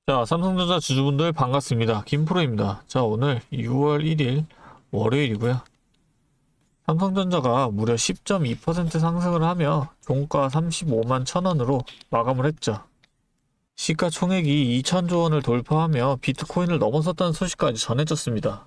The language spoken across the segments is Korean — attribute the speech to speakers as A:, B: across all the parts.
A: 자, 삼성전자 주주분들 반갑습니다. 김프로입니다. 자, 오늘 6월 1일 월요일이고요. 삼성전자가 무려 10.2% 상승을 하며 종가 35만 1,000원으로 마감을 했죠. 시가총액이 2,000조 원을 돌파하며 비트코인을 넘어섰다는 소식까지 전해졌습니다.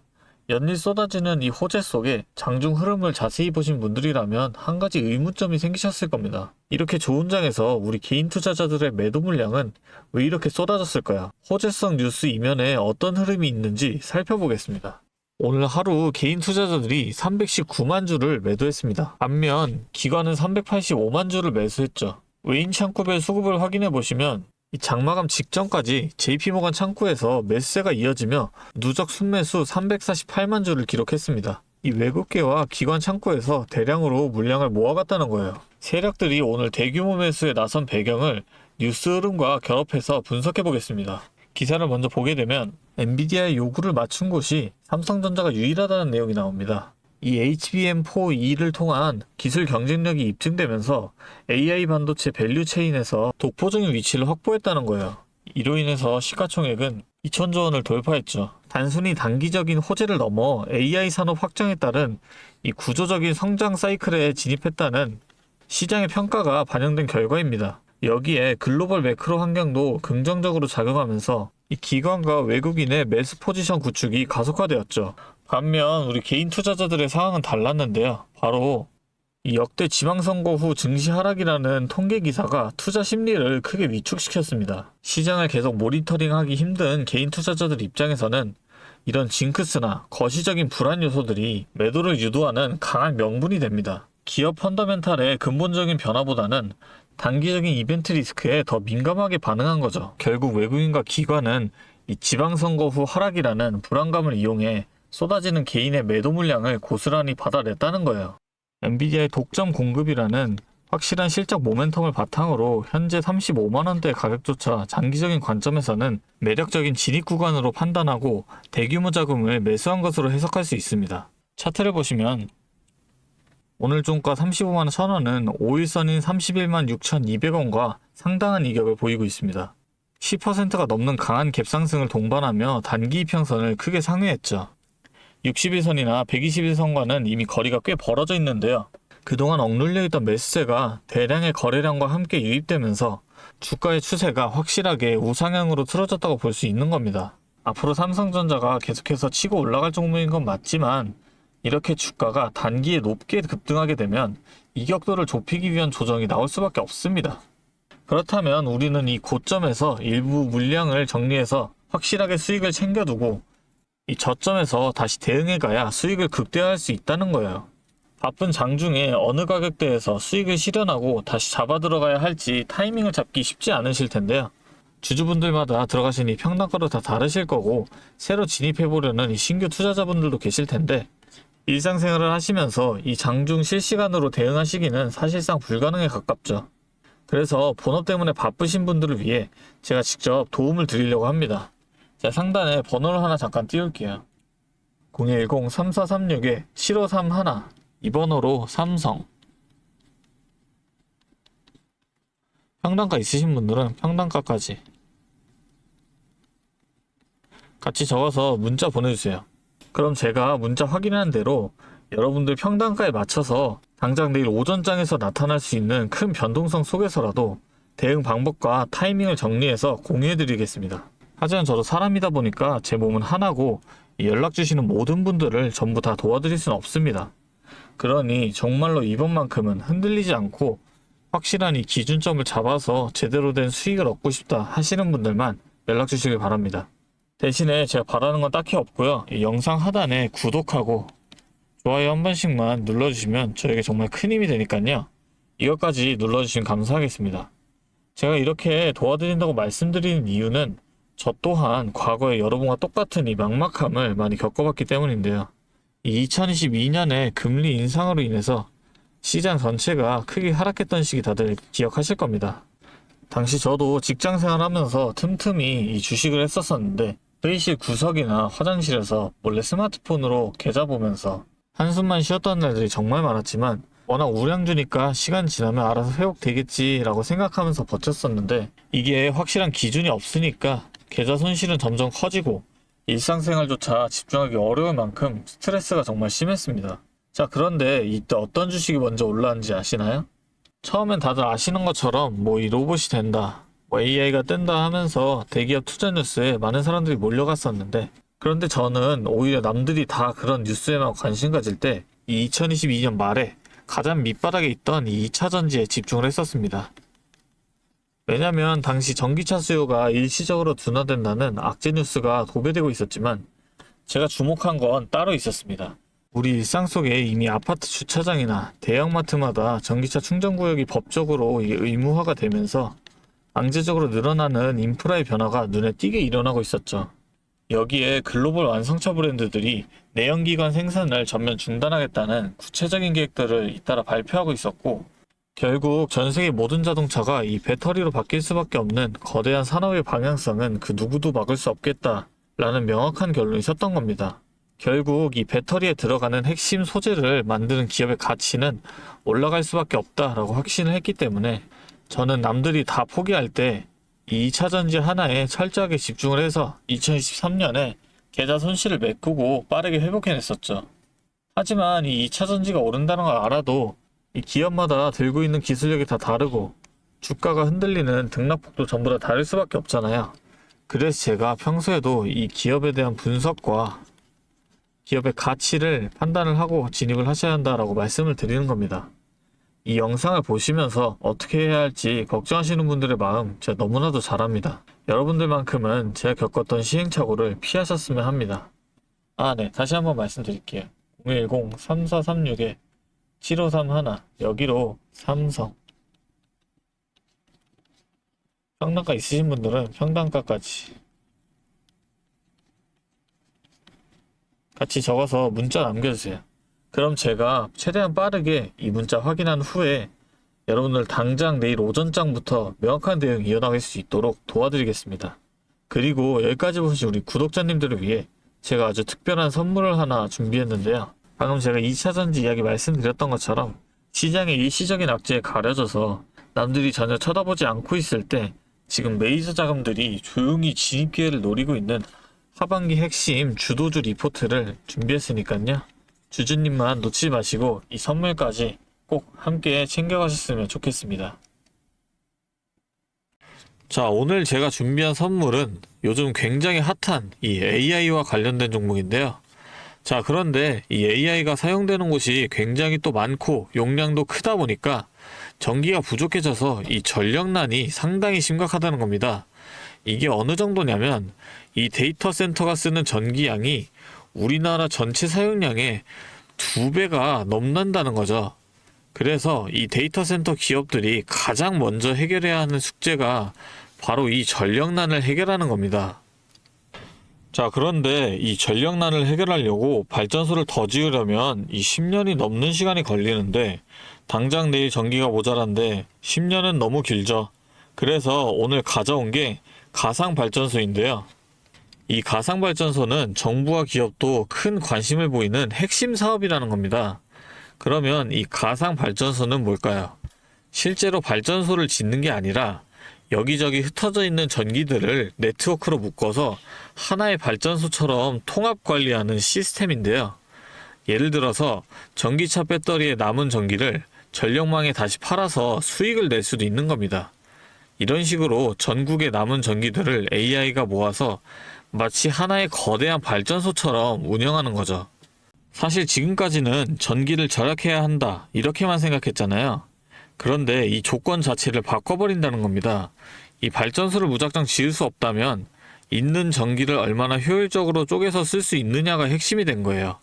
A: 연일 쏟아지는 이 호재 속에 장중 흐름을 자세히 보신 분들이라면 한 가지 의문점이 생기셨을 겁니다. 이렇게 좋은 장에서 우리 개인 투자자들의 매도 물량은 왜 이렇게 쏟아졌을까요? 호재성 뉴스 이면에 어떤 흐름이 있는지 살펴보겠습니다. 오늘 하루 개인 투자자들이 319만 주를 매도했습니다. 반면 기관은 385만 주를 매수했죠. 외인 창구별 수급을 확인해 보시면 이 장마감 직전까지 JP모간 창구에서 매수세가 이어지며 누적 순매수 348만 주를 기록했습니다. 이 외국계와 기관 창구에서 대량으로 물량을 모아갔다는 거예요. 세력들이 오늘 대규모 매수에 나선 배경을 뉴스 흐름과 결합해서 분석해 보겠습니다. 기사를 먼저 보게 되면 엔비디아의 요구를 맞춘 곳이 삼성전자가 유일하다는 내용이 나옵니다. 이 HBM4E를 통한 기술 경쟁력이 입증되면서 AI 반도체 밸류 체인에서 독보적인 위치를 확보했다는 거예요. 이로 인해서 시가총액은 2,000조 원을 돌파했죠. 단순히 단기적인 호재를 넘어 AI 산업 확장에 따른 이 구조적인 성장 사이클에 진입했다는 시장의 평가가 반영된 결과입니다. 여기에 글로벌 매크로 환경도 긍정적으로 작용하면서 이 기관과 외국인의 매수 포지션 구축이 가속화되었죠. 반면 우리 개인 투자자들의 상황은 달랐는데요. 바로 이 역대 지방선거 후 증시 하락이라는 통계 기사가 투자 심리를 크게 위축시켰습니다. 시장을 계속 모니터링하기 힘든 개인 투자자들 입장에서는 이런 징크스나 거시적인 불안 요소들이 매도를 유도하는 강한 명분이 됩니다. 기업 펀더멘탈의 근본적인 변화보다는 단기적인 이벤트 리스크에 더 민감하게 반응한 거죠. 결국 외국인과 기관은 이 지방선거 후 하락이라는 불안감을 이용해 쏟아지는 개인의 매도 물량을 고스란히 받아냈다는 거예요. 엔비디아의 독점 공급이라는 확실한 실적 모멘텀을 바탕으로 현재 35만원대 가격조차 장기적인 관점에서는 매력적인 진입 구간으로 판단하고 대규모 자금을 매수한 것으로 해석할 수 있습니다. 차트를 보시면 오늘 종가 35만 1,000원은 5일선인 31만 6,200원과 상당한 이격을 보이고 있습니다. 10%가 넘는 강한 갭상승을 동반하며 단기 이평선을 크게 상회했죠. 60일선이나 120일선과는 이미 거리가 꽤 벌어져 있는데요. 그동안 억눌려 있던 매수세가 대량의 거래량과 함께 유입되면서 주가의 추세가 확실하게 우상향으로 틀어졌다고 볼 수 있는 겁니다. 앞으로 삼성전자가 계속해서 치고 올라갈 종목인 건 맞지만 이렇게 주가가 단기에 높게 급등하게 되면 이격도를 좁히기 위한 조정이 나올 수밖에 없습니다. 그렇다면 우리는 이 고점에서 일부 물량을 정리해서 확실하게 수익을 챙겨두고 이 저점에서 다시 대응해가야 수익을 극대화할 수 있다는 거예요. 바쁜 장중에 어느 가격대에서 수익을 실현하고 다시 잡아 들어가야 할지 타이밍을 잡기 쉽지 않으실 텐데요. 주주분들마다 들어가신 이 평단가도 다 다르실 거고 새로 진입해보려는 이 신규 투자자분들도 계실 텐데 일상생활을 하시면서 이 장중 실시간으로 대응하시기는 사실상 불가능에 가깝죠. 그래서 본업 때문에 바쁘신 분들을 위해 제가 직접 도움을 드리려고 합니다. 자, 상단에 번호를 하나 잠깐 띄울게요. 010-3436-7531 이 번호로 삼성 평단가 있으신 분들은 평단가까지 같이 적어서 문자 보내주세요. 그럼 제가 문자 확인한 대로 여러분들 평단가에 맞춰서 당장 내일 오전장에서 나타날 수 있는 큰 변동성 속에서라도 대응 방법과 타이밍을 정리해서 공유해드리겠습니다. 하지만 저도 사람이다 보니까 제 몸은 하나고 연락 주시는 모든 분들을 전부 다 도와드릴 수는 없습니다. 그러니 정말로 이번만큼은 흔들리지 않고 확실한 이 기준점을 잡아서 제대로 된 수익을 얻고 싶다 하시는 분들만 연락 주시길 바랍니다. 대신에 제가 바라는 건 딱히 없고요. 이 영상 하단에 구독하고 좋아요 한 번씩만 눌러주시면 저에게 정말 큰 힘이 되니까요. 이것까지 눌러주시면 감사하겠습니다. 제가 이렇게 도와드린다고 말씀드리는 이유는 저 또한 과거에 여러분과 똑같은 이 막막함을 많이 겪어봤기 때문인데요. 이 2022년에 금리 인상으로 인해서 시장 전체가 크게 하락했던 시기 다들 기억하실 겁니다. 당시 저도 직장생활 하면서 틈틈이 이 주식을 했었었는데 회의실 구석이나 화장실에서 몰래 스마트폰으로 계좌 보면서 한숨만 쉬었던 날들이 정말 많았지만 워낙 우량주니까 시간 지나면 알아서 회복되겠지라고 생각하면서 버텼었는데 이게 확실한 기준이 없으니까 계좌 손실은 점점 커지고 일상생활조차 집중하기 어려울 만큼 스트레스가 정말 심했습니다. 자, 그런데 이때 어떤 주식이 먼저 올라왔는지 아시나요? 처음엔 다들 아시는 것처럼 이 로봇이 된다, AI가 뜬다 하면서 대기업 투자 뉴스에 많은 사람들이 몰려갔었는데, 그런데 저는 오히려 남들이 다 그런 뉴스에만 관심 가질 때 이 2022년 말에 가장 밑바닥에 있던 이 2차전지에 집중을 했었습니다. 왜냐면 당시 전기차 수요가 일시적으로 둔화된다는 악재 뉴스가 도배되고 있었지만 제가 주목한 건 따로 있었습니다. 우리 일상 속에 이미 아파트 주차장이나 대형마트마다 전기차 충전구역이 법적으로 의무화가 되면서 강제적으로 늘어나는 인프라의 변화가 눈에 띄게 일어나고 있었죠. 여기에 글로벌 완성차 브랜드들이 내연기관 생산을 전면 중단하겠다는 구체적인 계획들을 잇따라 발표하고 있었고, 결국 전 세계 모든 자동차가 이 배터리로 바뀔 수밖에 없는 거대한 산업의 방향성은 그 누구도 막을 수 없겠다라는 명확한 결론이 섰던 겁니다. 결국 이 배터리에 들어가는 핵심 소재를 만드는 기업의 가치는 올라갈 수밖에 없다라고 확신을 했기 때문에 저는 남들이 다 포기할 때 이 2차전지 하나에 철저하게 집중을 해서 2023년에 계좌 손실을 메꾸고 빠르게 회복해냈었죠. 하지만 이 2차전지가 오른다는 걸 알아도 이 기업마다 들고 있는 기술력이 다 다르고 주가가 흔들리는 등락폭도 전부 다 다를 수밖에 없잖아요. 그래서 제가 평소에도 이 기업에 대한 분석과 기업의 가치를 판단을 하고 진입을 하셔야 한다라고 말씀을 드리는 겁니다. 이 영상을 보시면서 어떻게 해야 할지 걱정하시는 분들의 마음 제가 너무나도 잘 압니다. 여러분들만큼은 제가 겪었던 시행착오를 피하셨으면 합니다. 네. 다시 한번 말씀드릴게요. 010-3436-7531 여기로 삼성. 평단가 있으신 분들은 평단가까지 같이 적어서 문자 남겨주세요. 그럼 제가 최대한 빠르게 이 문자 확인한 후에 여러분들 당장 내일 오전장부터 명확한 대응 이어나갈 수 있도록 도와드리겠습니다. 그리고 여기까지 보신 우리 구독자님들을 위해 제가 아주 특별한 선물을 하나 준비했는데요. 방금 제가 2차전지 이야기 말씀드렸던 것처럼 시장의 일시적인 악재에 가려져서 남들이 전혀 쳐다보지 않고 있을 때 지금 메이저 자금들이 조용히 진입 기회를 노리고 있는 하반기 핵심 주도주 리포트를 준비했으니까요. 주주님만 놓치지 마시고 이 선물까지 꼭 함께 챙겨가셨으면 좋겠습니다. 자, 오늘 제가 준비한 선물은 요즘 굉장히 핫한 이 AI와 관련된 종목인데요. 자, 그런데 이 AI가 사용되는 곳이 굉장히 또 많고 용량도 크다 보니까 전기가 부족해져서 이 전력난이 상당히 심각하다는 겁니다. 이게 어느 정도냐면 이 데이터 센터가 쓰는 전기량이 우리나라 전체 사용량의 2배가 넘는다는 거죠. 그래서 이 데이터 센터 기업들이 가장 먼저 해결해야 하는 숙제가 바로 이 전력난을 해결하는 겁니다. 자, 그런데 이 전력난을 해결하려고 발전소를 더 지으려면 이 10년이 넘는 시간이 걸리는데 당장 내일 전기가 모자란데 10년은 너무 길죠. 그래서 오늘 가져온 게 가상발전소인데요. 이 가상발전소는 정부와 기업도 큰 관심을 보이는 핵심 사업이라는 겁니다. 그러면 이 가상발전소는 뭘까요? 실제로 발전소를 짓는 게 아니라 여기저기 흩어져 있는 전기들을 네트워크로 묶어서 하나의 발전소처럼 통합 관리하는 시스템인데요. 예를 들어서 전기차 배터리에 남은 전기를 전력망에 다시 팔아서 수익을 낼 수도 있는 겁니다. 이런 식으로 전국의 남은 전기들을 AI가 모아서 마치 하나의 거대한 발전소처럼 운영하는 거죠. 사실 지금까지는 전기를 절약해야 한다 이렇게만 생각했잖아요. 그런데 이 조건 자체를 바꿔버린다는 겁니다. 이 발전소를 무작정 지을 수 없다면 있는 전기를 얼마나 효율적으로 쪼개서 쓸 수 있느냐가 핵심이 된 거예요.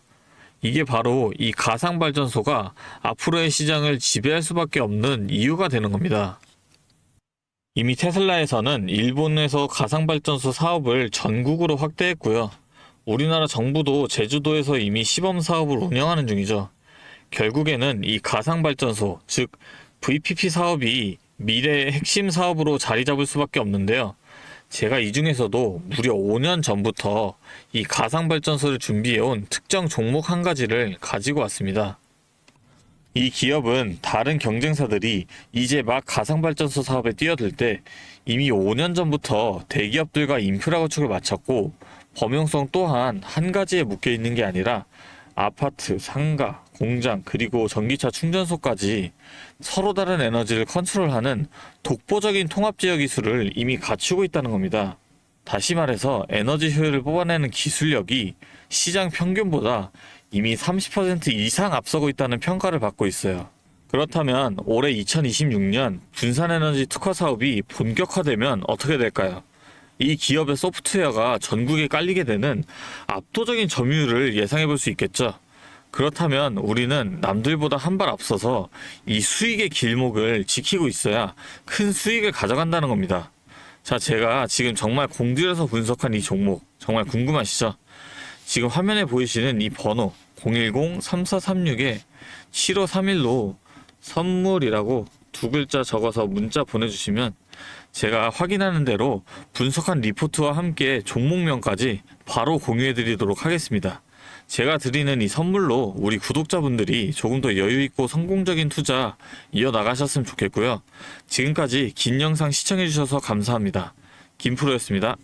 A: 이게 바로 이 가상발전소가 앞으로의 시장을 지배할 수밖에 없는 이유가 되는 겁니다. 이미 테슬라에서는 일본에서 가상발전소 사업을 전국으로 확대했고요. 우리나라 정부도 제주도에서 이미 시범 사업을 운영하는 중이죠. 결국에는 이 가상발전소, 즉 VPP 사업이 미래의 핵심 사업으로 자리 잡을 수밖에 없는데요. 제가 이 중에서도 무려 5년 전부터 이 가상발전소를 준비해온 특정 종목 한 가지를 가지고 왔습니다. 이 기업은 다른 경쟁사들이 이제 막 가상발전소 사업에 뛰어들 때 이미 5년 전부터 대기업들과 인프라 구축을 마쳤고, 범용성 또한 한 가지에 묶여 있는 게 아니라 아파트, 상가, 공장, 그리고 전기차 충전소까지 서로 다른 에너지를 컨트롤하는 독보적인 통합제어 기술을 이미 갖추고 있다는 겁니다. 다시 말해서 에너지 효율을 뽑아내는 기술력이 시장 평균보다 이미 30% 이상 앞서고 있다는 평가를 받고 있어요. 그렇다면 올해 2026년 분산에너지 특화 사업이 본격화되면 어떻게 될까요? 이 기업의 소프트웨어가 전국에 깔리게 되는 압도적인 점유율을 예상해 볼 수 있겠죠. 그렇다면 우리는 남들보다 한 발 앞서서 이 수익의 길목을 지키고 있어야 큰 수익을 가져간다는 겁니다. 자, 제가 지금 정말 공들여서 분석한 이 종목 정말 궁금하시죠? 지금 화면에 보이시는 이 번호 010-3436-7531로 선물이라고 두 글자 적어서 문자 보내주시면 제가 확인하는 대로 분석한 리포트와 함께 종목명까지 바로 공유해 드리도록 하겠습니다. 제가 드리는 이 선물로 우리 구독자분들이 조금 더 여유있고 성공적인 투자 이어나가셨으면 좋겠고요. 지금까지 긴 영상 시청해 주셔서 감사합니다. 김프로였습니다.